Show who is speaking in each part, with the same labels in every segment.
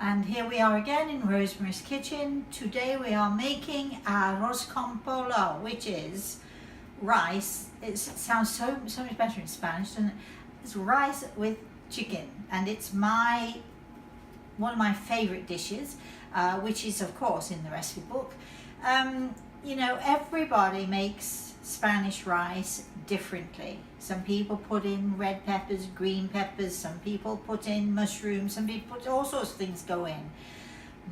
Speaker 1: And here we are again in Rosemary's kitchen. Today we are making Arroz con Polo, which is rice. It sounds so much better in Spanish, doesn't it? It's rice with chicken, and it's one of my favorite dishes, which is of course in the recipe book. You know, everybody makes Spanish rice differently. Some people put in red peppers, green peppers, some people put in mushrooms, some people put all sorts of things go in.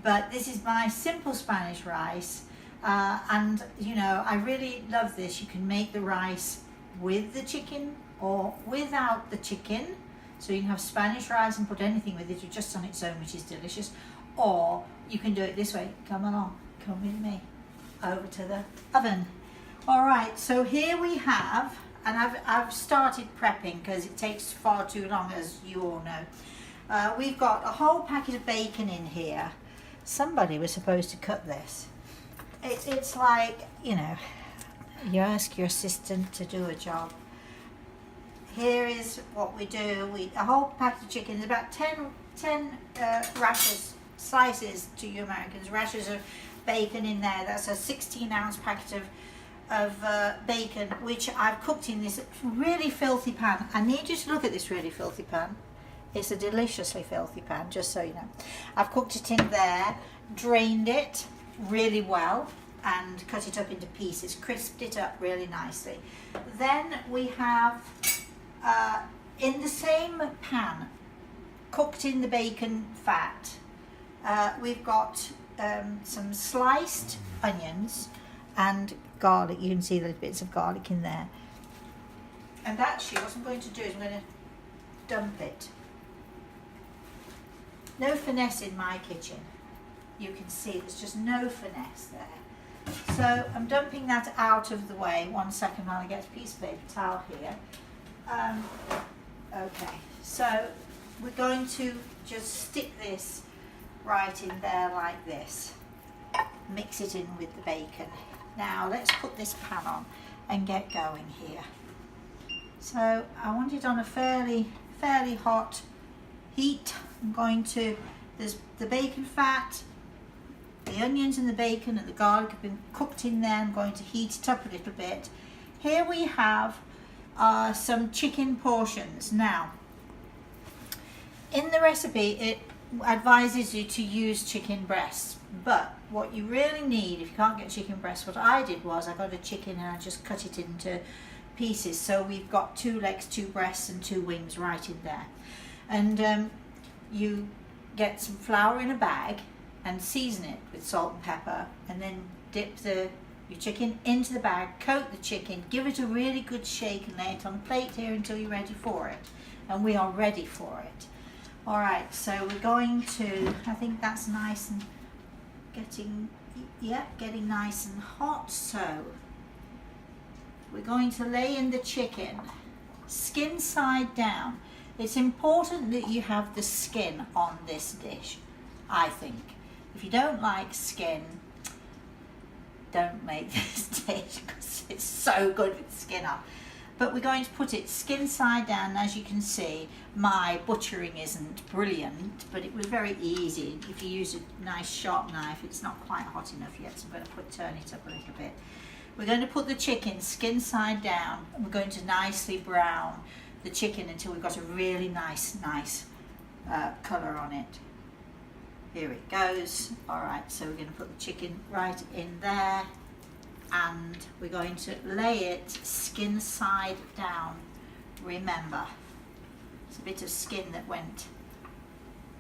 Speaker 1: But this is my simple Spanish rice, and you know, I really love this. You can make the rice with the chicken or without the chicken. So you can have Spanish rice and put anything with it, or just on its own, which is delicious. Or you can do it this way. Come along, come with me over to the oven. All right, so here we have, and I've started prepping because it takes far too long, as you all know. We've got a whole packet of bacon in here. Somebody was supposed to cut this. It's like, you know, you ask your assistant to do a job. Here is what we do. A whole packet of chicken is about 10 rashers, slices to you Americans, rashers of bacon in there. That's a 16-ounce packet of bacon, which I've cooked in this really filthy pan. I need you to look at this really filthy pan. It's a deliciously filthy pan, just so you know. I've cooked it in there, drained it really well, and cut it up into pieces, crisped it up really nicely. Then we have, in the same pan, cooked in the bacon fat, we've got some sliced onions and garlic. You can see little bits of garlic in there. And actually what I'm going to do is I'm going to dump it. No finesse in my kitchen. You can see there's just no finesse there. So I'm dumping that out of the way. 1 second while I get a piece of paper towel here. Okay, so we're going to just stick this right in there like this. Mix it in with the bacon. Now let's put this pan on and get going here. So I want it on a fairly hot heat. I'm going to, there's the bacon fat, the onions and the bacon and the garlic have been cooked in there. I'm going to heat it up a little bit. Here we have some chicken portions. Now, in the recipe it advises you to use chicken breasts, but what you really need, if you can't get chicken breasts, what I did was I got a chicken and I just cut it into pieces. So we've got 2 legs, 2 breasts and 2 wings right in there. And you get some flour in a bag and season it with salt and pepper, and then dip your chicken into the bag, coat the chicken, give it a really good shake and lay it on a plate here until you're ready for it. And we are ready for it. All right, so we're going to, I think that's nice and getting nice and hot. So we're going to lay in the chicken, skin side down. It's important that you have the skin on this dish, I think. If you don't like skin, don't make this dish because it's so good with the skin on. But we're going to put it skin side down. As you can see, my butchering isn't brilliant, but it was very easy. If you use a nice sharp knife, it's not quite hot enough yet, so I'm going to turn it up a little bit. We're going to put the chicken skin side down, and we're going to nicely brown the chicken until we've got a really nice colour on it. Here it goes. All right, so we're going to put the chicken right in there, and we're going to lay it skin side down. Remember, it's a bit of skin that went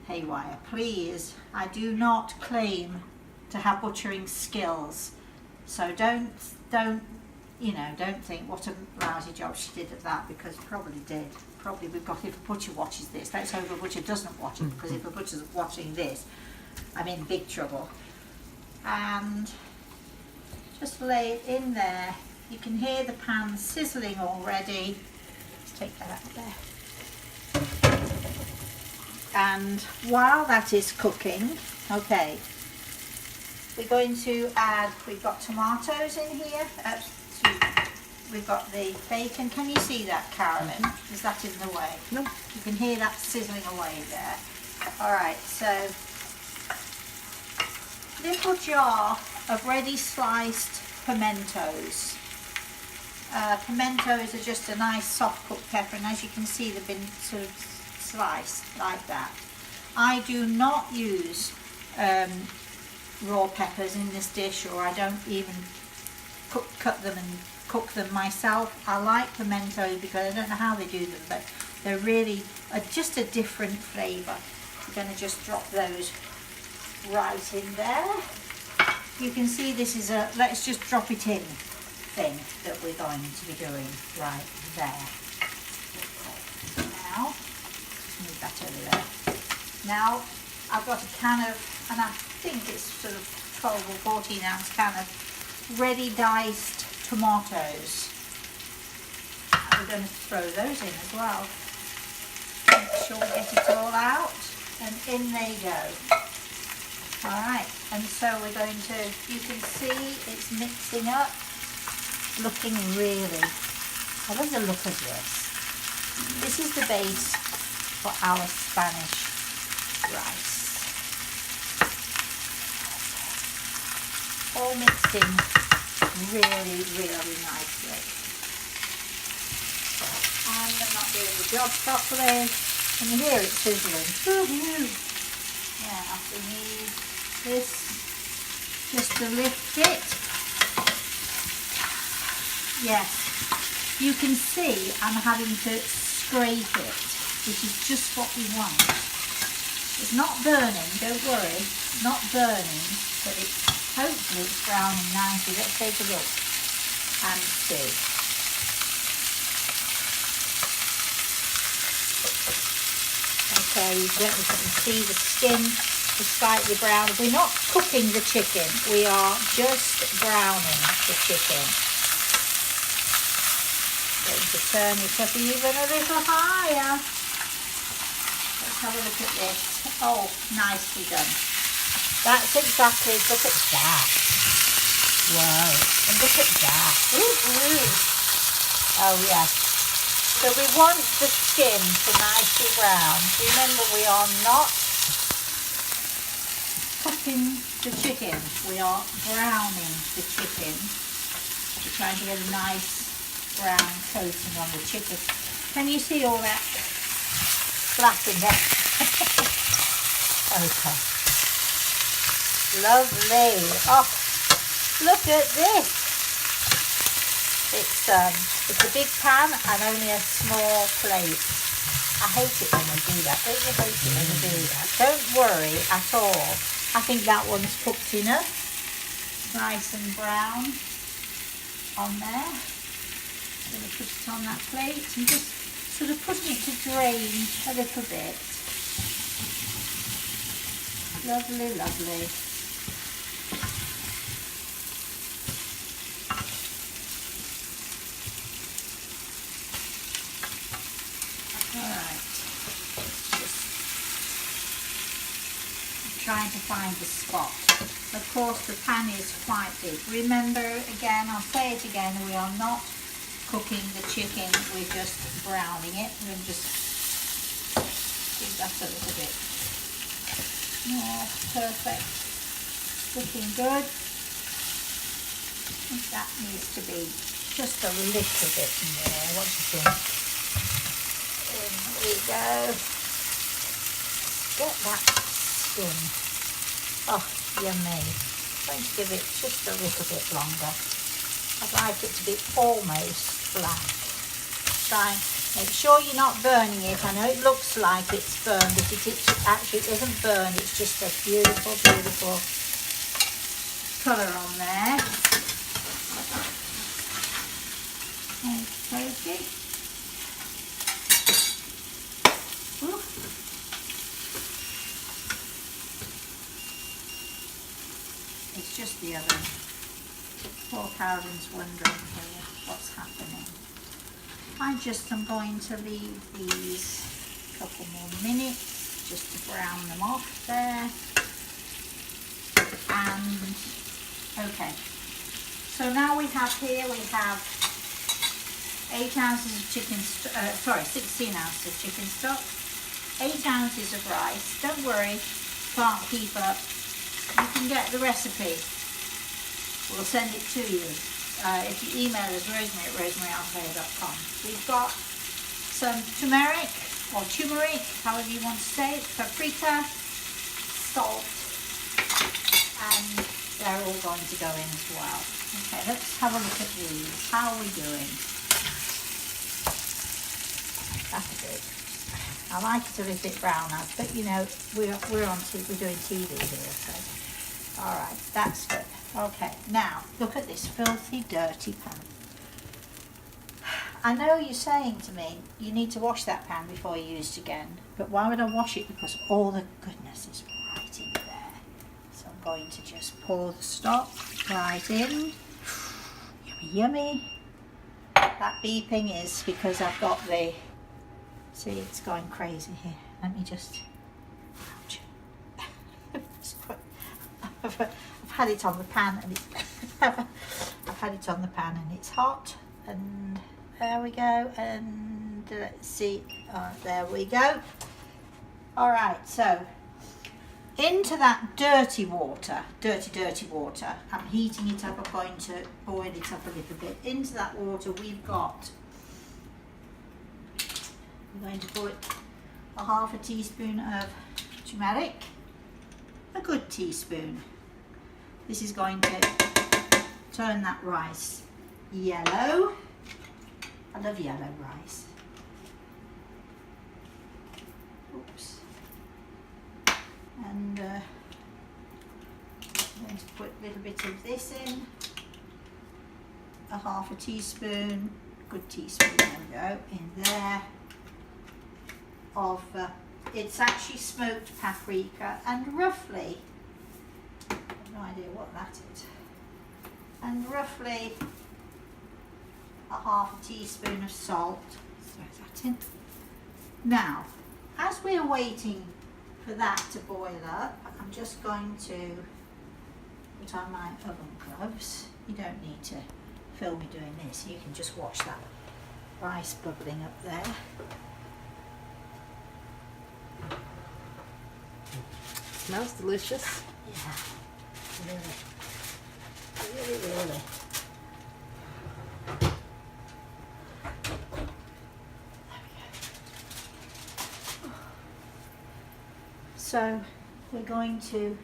Speaker 1: haywire. Please, I do not claim to have butchering skills, so don't think what a lousy job she did at that, because probably did. Probably we've got, if a butcher watches this, let's hope a butcher doesn't watch it, because if a butcher's watching this, I'm in big trouble. And just lay it in there. You can hear the pan sizzling already. Let's take that out there. And while that is cooking, okay, we're going to add, we've got tomatoes in here. We've got the bacon. Can you see that, Carolyn? Is that in the way?
Speaker 2: No.
Speaker 1: You can hear that sizzling away there. All right, so little jar of ready sliced pimentos. Pimentos are just a nice soft cooked pepper, and as you can see they've been sort of sliced like that. I do not use raw peppers in this dish, or I don't even cut them and cook them myself. I like pimentos because I don't know how they do them, but they're really just a different flavour. I'm going to just drop those right in there. You can see this is a let's just drop it in thing that we're going to be doing right there. Now, move that over there. Now I've got a can of, and I think it's sort of 12 or 14 ounce can of ready diced tomatoes. And we're going to throw those in as well. Make sure we get it all out, and in they go. Alright, and so we're going to, you can see it's mixing up, looking really, I love the look of this. This is the base for our Spanish rice. All mixed in really, really nicely. And I'm not doing the job properly. Can you hear it sizzling? Yeah, we need this just to lift it. Yes, you can see I'm having to scrape it, which is just what we want. It's not burning, don't worry, it's not burning, but it's hopefully it's browning nicely. Let's take a look and see. Okay, you can see the skin is slightly brown. We're not cooking the chicken, we are just browning the chicken. Going to turn it up even a little higher. Let's have a look at this. Oh, nicely done. That's exactly, look at that. Wow, and look at that. Oh yes. So we want the skin to nicely brown. Remember, we are not cooking the chicken, we are browning the chicken. We're trying to get a nice brown coating on the chicken. Can you see all that black in there? Okay. Lovely. Oh, look at this. It's a big pan and only a small plate. I hate it when I do that. Don't you hate it when I do that? Don't worry at all. I think that one's cooked enough. Nice and brown on there. I'm going to put it on that plate and just sort of putting it to drain a little bit. Lovely, lovely. Trying to find the spot. Of course the pan is quite big. Remember, again, I'll say it again, we are not cooking the chicken, we're just browning it. We're going to just do that a little bit more. Perfect. Looking good. I think that needs to be just a little bit more. What do you think? In we go. Get that skin. Oh, yummy. I'm going to give it just a little bit longer. I'd like it to be almost black. Try and make sure you're not burning it. I know it looks like it's burned, but it actually isn't burned. It's just a beautiful, beautiful colour on there. Okay. It's just the oven. Poor Carolyn's wondering here what's happening. I just am going to leave these a couple more minutes just to brown them off there. And okay, so now we have 8 ounces of chicken, 16 ounces of chicken stock, 8 ounces of rice. Don't worry, can't keep up You can get the recipe. We'll send it to you. If you email us, rosemary@rosemaryanthea.com. We've got some turmeric or turmeric, however you want to say it, paprika, salt, and they're all going to go in as well. Okay, let's have a look at these. How are we doing? That's good. I like it a little bit brown as, but you know, we're doing TV here, so all right, that's good. Okay, now look at this filthy, dirty pan. I know you're saying to me you need to wash that pan before you use it again, but why would I wash it? Because all the goodness is right in there. So I'm going to just pour the stock right in. Yummy, yummy. That beeping is because I've got the, see, it's going crazy here. Let me just, ouch. I've had it on the pan and it's I've had it on the pan and it's hot, and there we go, and let's see, there we go. All right, so into that dirty water, dirty water, I'm heating it up, I'm going to boil it up a little bit. Into that water we've got, I'm going to put a 1/2 teaspoon of turmeric, a good teaspoon. This is going to turn that rice yellow. I love yellow rice. Oops. And I'm going to put a little bit of this in. A 1/2 teaspoon, good teaspoon, there we go, in there. Of, it's actually smoked paprika, and roughly, I have no idea what that is, and roughly a 1/2 teaspoon of salt. Throw that in. Now, as we're waiting for that to boil up, I'm just going to put on my oven gloves. You don't need to film me doing this, you can just watch that rice bubbling up there.
Speaker 2: Smells delicious.
Speaker 1: Yeah, really. So we're going to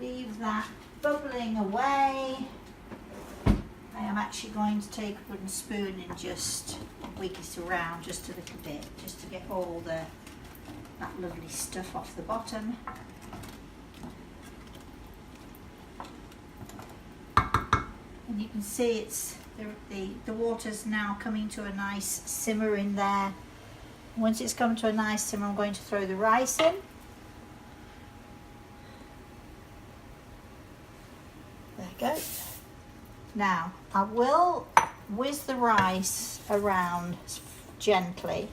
Speaker 1: leave that bubbling away. I am actually going to take a wooden spoon and just wig it around just a little bit, just to get all that lovely stuff off the bottom. And you can see it's the water's now coming to a nice simmer in there. Once it's come to a nice simmer, I'm going to throw the rice in. There you go. Now, I will whiz the rice around gently,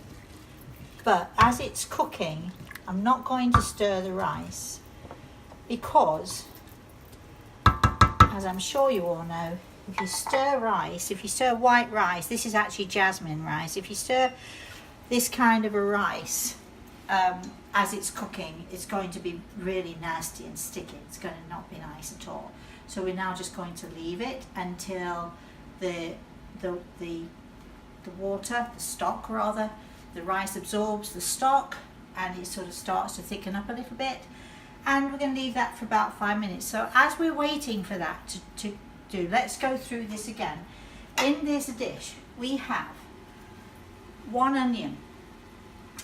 Speaker 1: but as it's cooking, I'm not going to stir the rice because, as I'm sure you all know, if you stir white rice, this is actually jasmine rice, if you stir this kind of a rice as it's cooking, it's going to be really nasty and sticky. It's going to not be nice at all. So we're now just going to leave it until the water, the stock rather, the rice absorbs the stock and it sort of starts to thicken up a little bit. And we're going to leave that for about 5 minutes. So as we're waiting for that to do, let's go through this again. In this dish, we have 1 onion,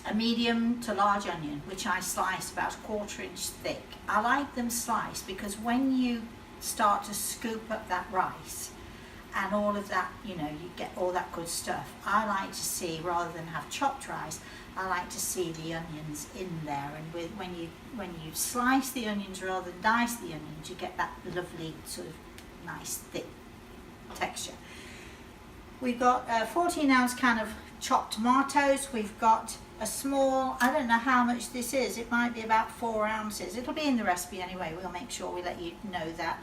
Speaker 1: a medium to large onion, which I slice about 1/4 inch thick. I like them sliced because when you start to scoop up that rice and all of that, you know, you get all that good stuff. I like to see, rather than have chopped rice, I like to see the onions in there, and when you slice the onions rather than dice the onions, you get that lovely sort of nice thick texture. We've got a 14-ounce can of chopped tomatoes. We've got a small, I don't know how much this is, it might be about 4 ounces. It'll be in the recipe anyway, we'll make sure we let you know that.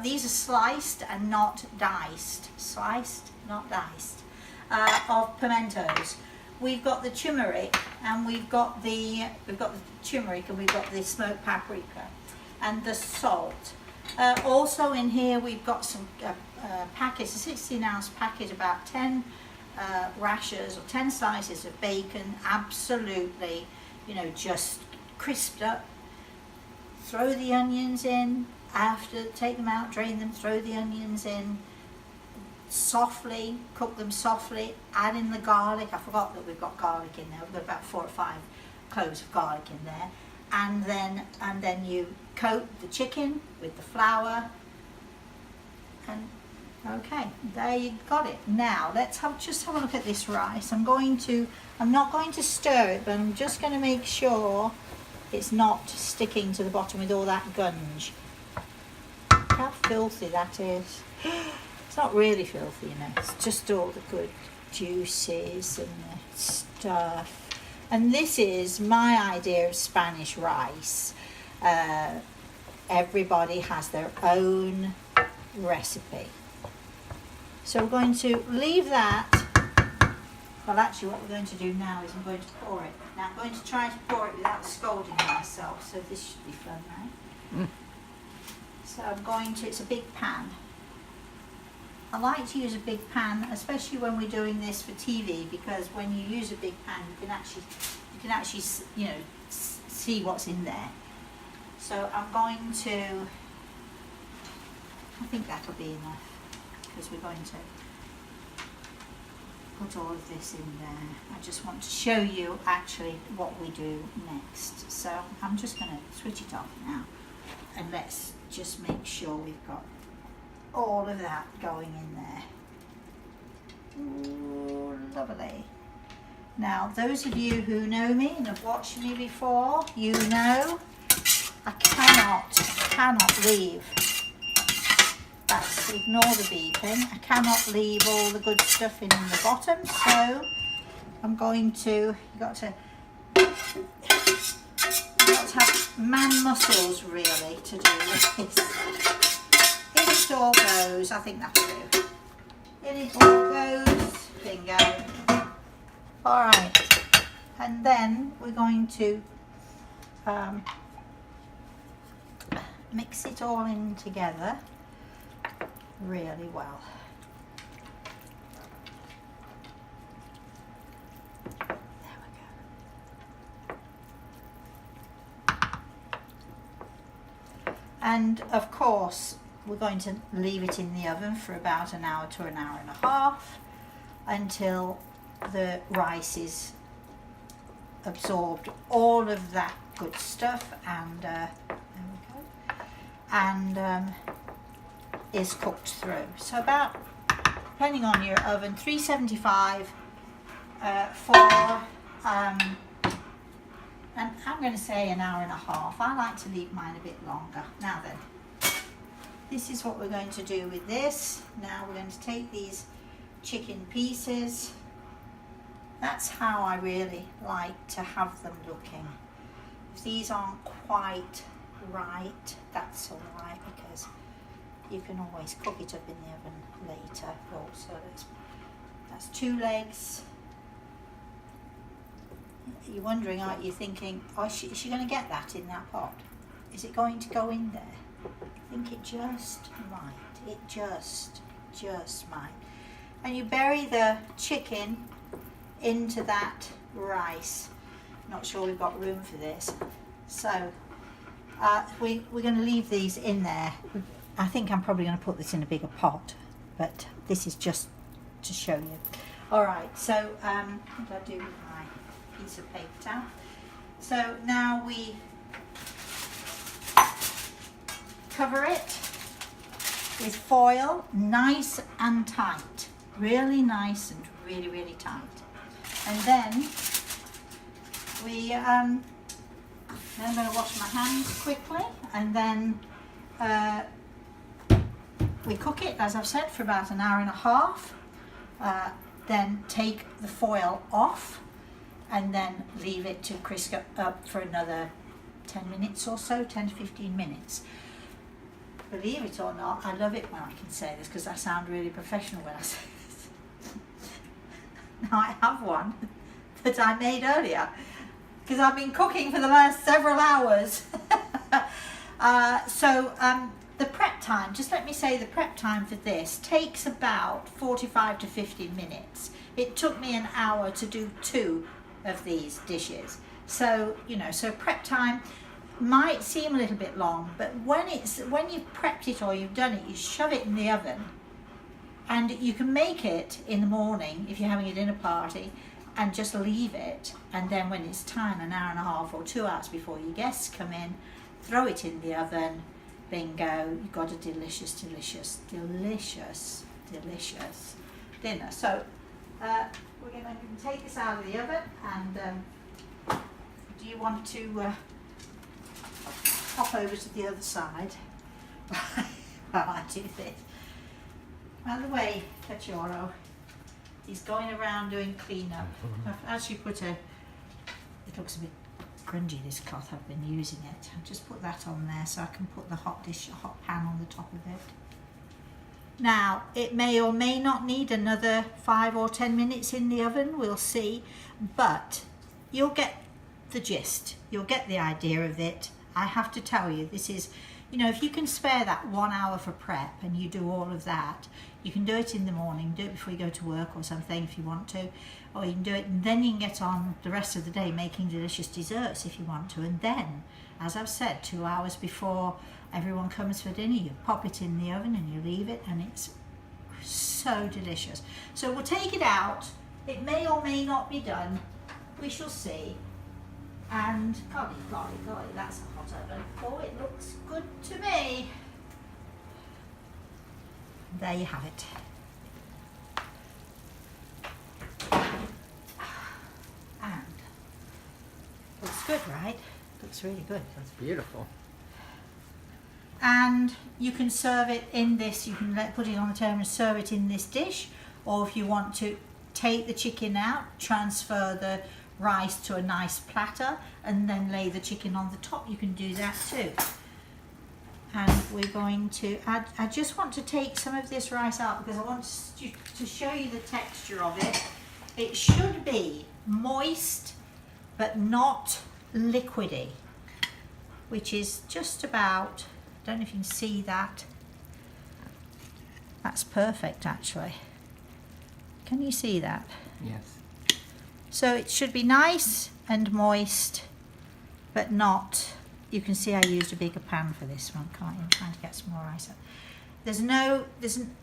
Speaker 1: These are sliced and not diced. Sliced, not diced. Of pimentos. we've got the turmeric, and we've got the turmeric, and we've got the smoked paprika, and the salt. Also in here we've got some packets, a 16-ounce packet, about 10 rashers or 10 slices of bacon, absolutely, you know, just crisped up. Throw the onions in, after, take them out, drain them, throw the onions in, softly, cook them softly, add in the garlic. I forgot that we've got garlic in there. We've got about 4 or 5 cloves of garlic in there. And then you coat the chicken with the flour, and okay, there you got it. Now let's just have a look at this rice. I'm not going to stir it, but I'm just going to make sure it's not sticking to the bottom with all that gunge. Look how filthy that is. It's not really filthy, you know, it's just all the good juices and the stuff. And this is my idea of Spanish rice. Everybody has their own recipe. So we're going to leave that. Well, actually what we're going to do now is I'm going to pour it. Now I'm going to try to pour it without scolding myself, so this should be fun, right? So I'm going to, it's a big pan. I like to use a big pan, especially when we're doing this for TV, because when you use a big pan, you can actually, you know, see what's in there. So I'm going to, I think that'll be enough, because we're going to put all of this in there. I just want to show you actually what we do next. So I'm just going to switch it off now, and let's just make sure we've got all of that going in there. Ooh, lovely. Now, those of you who know me and have watched me before, you know I cannot leave. That's, ignore the beeping. I cannot leave all the good stuff in the bottom, so I'm going to, you've got to have man muscles really to do this. In it all goes, I think that'll do. In it all goes, bingo. Alright, and then we're going to mix it all in together really well. There we go. And of course, we're going to leave it in the oven for about an hour to an hour and a half until the rice is absorbed all of that good stuff, and there we go, and is cooked through. So about, depending on your oven, 375 for and I'm going to say an hour and a half. I like to leave mine a bit longer. Now then, this is what we're going to do with this. Now we're going to take these chicken pieces. That's how I really like to have them looking. If these aren't quite right, that's all right, because you can always cook it up in the oven later. Also, that's 2 legs. You're wondering, aren't you, thinking, oh, is she going to get that in that pot? Is it going to go in there? I think it just might. It just might. And you bury the chicken into that rice. Not sure we've got room for this. So we're going to leave these in there. I think I'm probably going to put this in a bigger pot, but this is just to show you. All right, so what do I do with my piece of paper towel? So now we cover it with foil, nice and tight, really nice and really tight. And then I'm going to wash my hands quickly, and then we cook it, as I've said, for about an hour and a half. Then take the foil off, and then leave it to crisp up for another 10 minutes or so, 10 to 15 minutes. Believe it or not, I love it when I can say this, because I sound really professional when I say this. Now I have one that I made earlier, because I've been cooking for the last several hours. The prep time, just let me say, the prep time for this takes about 45 to 50 minutes. It took me an hour to do 2 of these dishes. So, you know, so prep time might seem a little bit long, but when you've prepped it or you've done it, you shove it in the oven, and you can make it in the morning if you're having a dinner party and just leave it, and then when it's time, an hour and a half or 2 hours before your guests come in, throw it in the oven. Bingo, you've got a delicious, delicious, delicious, delicious dinner. So we're going to take this out of the oven, and do you want to hop over to the other side while I do this? By the way, Cachorro, he's going around doing cleanup. I've actually put it looks a bit grungy, this cloth, I've been using it. I've just put that on there so I can put the hot pan on the top of it. Now, it may or may not need another 5 or 10 minutes in the oven, we'll see, but you'll get the gist, you'll get the idea of it. I have to tell you, this is, you know, if you can spare that 1 hour for prep and you do all of that, you can do it in the morning, do it before you go to work or something if you want to, or you can do it and then you can get on the rest of the day making delicious desserts if you want to. And then, as I've said, 2 hours before everyone comes for dinner, you pop it in the oven and you leave it, and it's so delicious. So we'll take it out. It may or may not be done. We shall see. And golly, golly, golly, that's a hot oven. Oh, it looks good to me. There you have it. And looks good, right? Looks really good.
Speaker 2: That's beautiful.
Speaker 1: And you can serve it in this, you can put it on the table and serve it in this dish, or if you want to take the chicken out, transfer the rice to a nice platter and then lay the chicken on the top, you can do that too. And we're going to add, I just want to take some of this rice out because I want to show you the texture of it. It should be moist but not liquidy, which is just about, I don't know if you can see that. That's perfect actually. Can you see that?
Speaker 2: Yes.
Speaker 1: So it should be nice and moist, but not, you can see I used a bigger pan for this one, can't you? I'm trying to get some more rice up.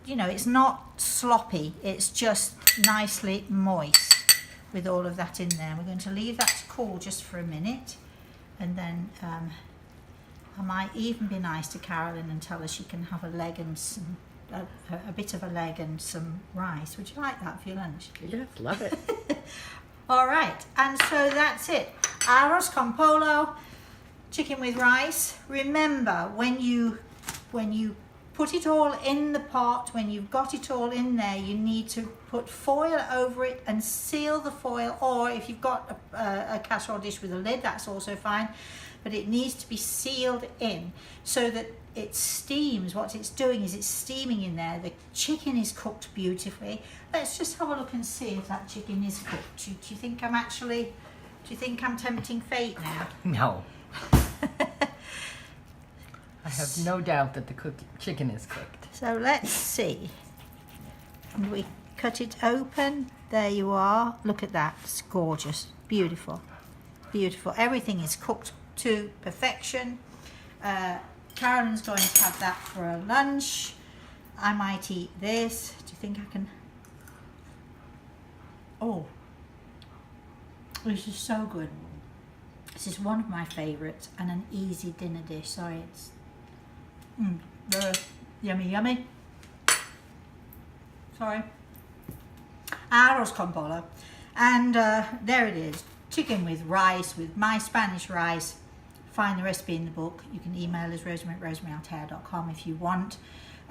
Speaker 1: You know, it's not sloppy, it's just nicely moist with all of that in there. We're going to leave that to cool just for a minute, and then I might even be nice to Carolyn and tell her she can have a leg and some, a bit of a leg and some rice. Would you like that for your lunch?
Speaker 2: Yes, love it.
Speaker 1: All right, and so that's it. Arroz con polo, chicken with rice. Remember, when you put it all in the pot, when you've got it all in there, you need to put foil over it and seal the foil, or if you've got a casserole dish with a lid, that's also fine, but it needs to be sealed in so that it steams. What it's doing is it's steaming in there. The chicken is cooked beautifully. Let's just have a look and see if that chicken is cooked. Do you think I'm tempting fate now?
Speaker 2: No. I have no doubt that the chicken is cooked.
Speaker 1: So let's see. And we cut it open. There you are. Look at that. It's gorgeous. Beautiful. Beautiful. Everything is cooked to perfection. Carolyn's going to have that for a lunch. I might eat this. Do you think I can? Oh, this is so good. This is one of my favourites and an easy dinner dish. Sorry, it's very yummy, yummy. Sorry. Arroz con polo. And there it is. Chicken with rice, with my Spanish rice. Find the recipe in the book. You can email us rosemary@rosemaryaltea.com if you want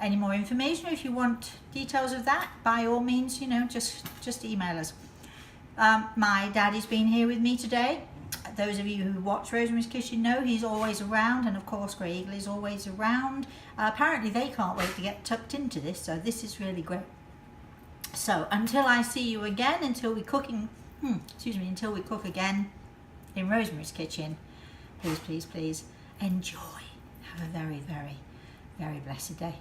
Speaker 1: any more information. If you want details of that, by all means, you know, just email us. My daddy's been here with me today. Those of you who watch Rosemary's Kitchen know he's always around, and of course Grey Eagle is always around. Apparently they can't wait to get tucked into this, so this is really great. So until I see you again, until we're cooking excuse me, until we cook again in Rosemary's kitchen, please, please, please enjoy. Have a very, very, very blessed day.